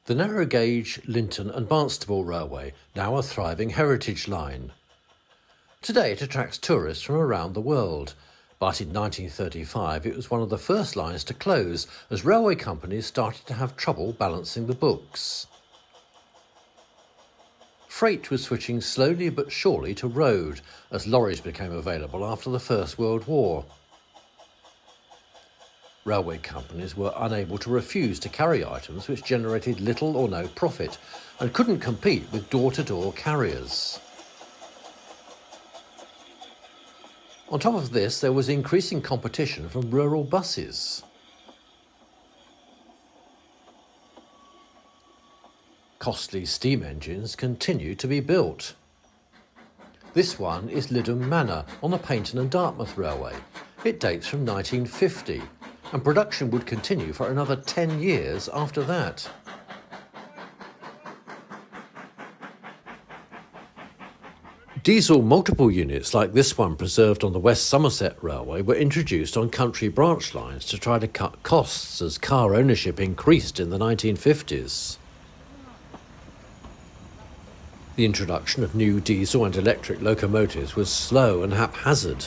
The narrow gauge Linton and Barnstaple Railway, now a thriving heritage line. Today it attracts tourists from around the world, but in 1935 it was one of the first lines to close as railway companies started to have trouble balancing the books. Freight was switching slowly but surely to road as lorries became available after the First World War. Railway companies were unable to refuse to carry items which generated little or no profit and couldn't compete with door-to-door carriers. On top of this, there was increasing competition from rural buses. Costly steam engines continue to be built. This one is Lyddham Manor on the Paignton and Dartmouth Railway. It dates from 1950. And production would continue for another 10 years after that. Diesel multiple units like this one preserved on the West Somerset Railway were introduced on country branch lines to try to cut costs as car ownership increased in the 1950s. The introduction of new diesel and electric locomotives was slow and haphazard.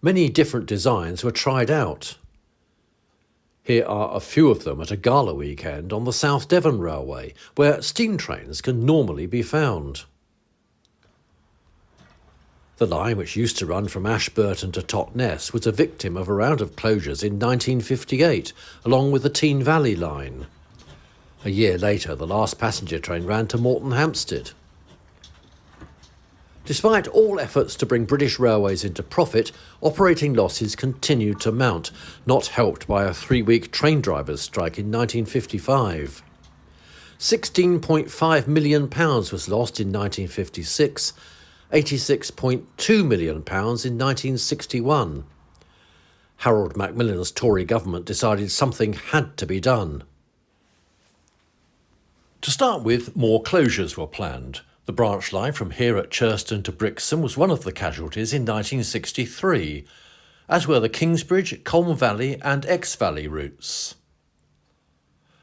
Many different designs were tried out. Here are a few of them at a gala weekend on the South Devon Railway, where steam trains can normally be found. The line, which used to run from Ashburton to Totnes, was a victim of a round of closures in 1958, along with the Tean Valley line. A year later, the last passenger train ran to Moreton Hampstead. Despite all efforts to bring British Railways into profit, operating losses continued to mount, not helped by a 3-week train drivers' strike in 1955. £16.5 million was lost in 1956, £86.2 million in 1961. Harold Macmillan's Tory government decided something had to be done. To start with, more closures were planned. The branch line from here at Churston to Brixham was one of the casualties in 1963, as were the Kingsbridge, Colne Valley and Exe Valley routes.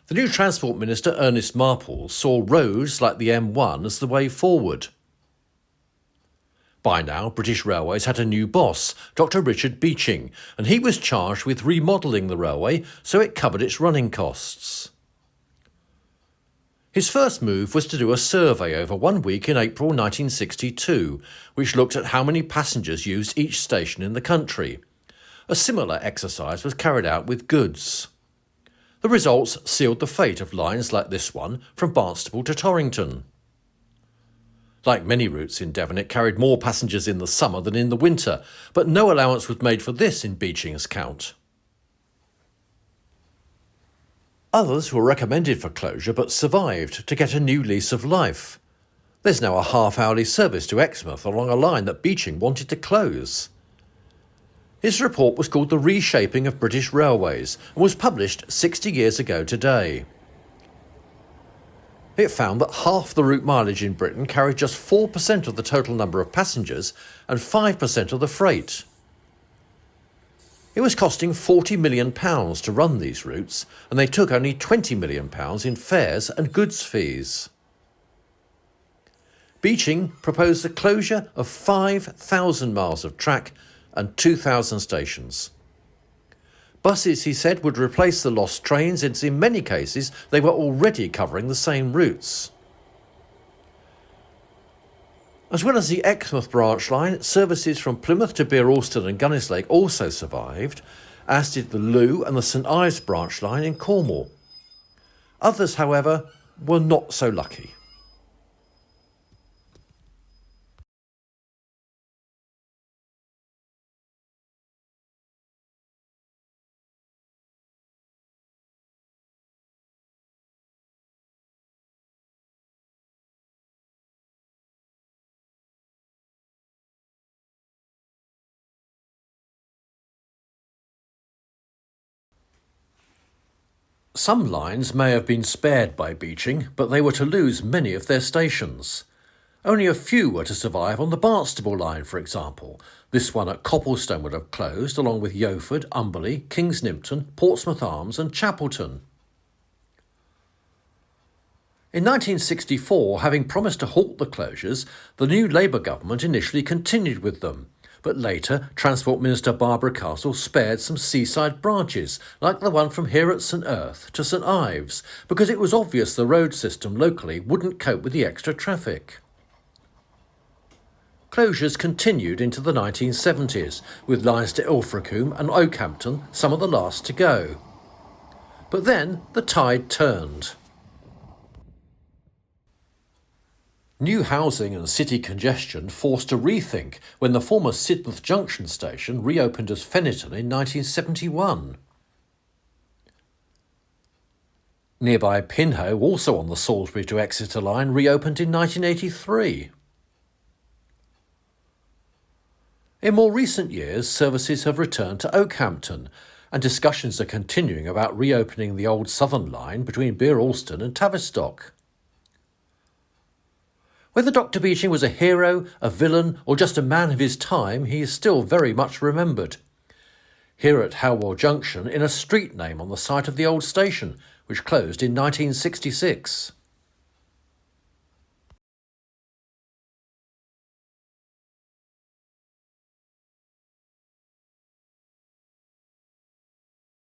The new Transport Minister, Ernest Marple, saw roads like the M1 as the way forward. By now, British Railways had a new boss, Dr. Richard Beeching, and he was charged with remodelling the railway so it covered its running costs. His first move was to do a survey over 1 week in April 1962, which looked at how many passengers used each station in the country. A similar exercise was carried out with goods. The results sealed the fate of lines like this one from Barnstaple to Torrington. Like many routes in Devon, it carried more passengers in the summer than in the winter, but no allowance was made for this in Beeching's count. Others were recommended for closure but survived to get a new lease of life. There's now a half-hourly service to Exmouth along a line that Beeching wanted to close. His report was called The Reshaping of British Railways and was published 60 years ago today. It found that half the route mileage in Britain carried just 4% of the total number of passengers and 5% of the freight. It was costing £40 million to run these routes, and they took only £20 million in fares and goods fees. Beeching proposed the closure of 5,000 miles of track and 2,000 stations. Buses, he said, would replace the lost trains, and in many cases they were already covering the same routes. As well as the Exmouth branch line, services from Plymouth to Bere Alston and Gunnislake also survived, as did the Loo and the St Ives branch line in Cornwall. Others, however, were not so lucky. Some lines may have been spared by Beeching, but they were to lose many of their stations. Only a few were to survive on the Barnstaple line, for example. This one at Copplestone would have closed, along with Yeoford, Umberley, Kings Nympton, Portsmouth Arms and Chapelton. In 1964, having promised to halt the closures, the new Labour government initially continued with them. But later, Transport Minister Barbara Castle spared some seaside branches, like the one from here at St Erth to St Ives, because it was obvious the road system locally wouldn't cope with the extra traffic. Closures continued into the 1970s, with lines to Ilfracombe and Oakhampton some of the last to go. But then the tide turned. New housing and city congestion forced a rethink when the former Sidmouth Junction station reopened as Fennyton in 1971. Nearby Pinhoe, also on the Salisbury to Exeter line, reopened in 1983. In more recent years, services have returned to Oakhampton, and discussions are continuing about reopening the old Southern line between Bere Alston and Tavistock. Whether Dr. Beeching was a hero, a villain, or just a man of his time, he is still very much remembered. Here at Howell Junction, in a street name on the site of the old station, which closed in 1966.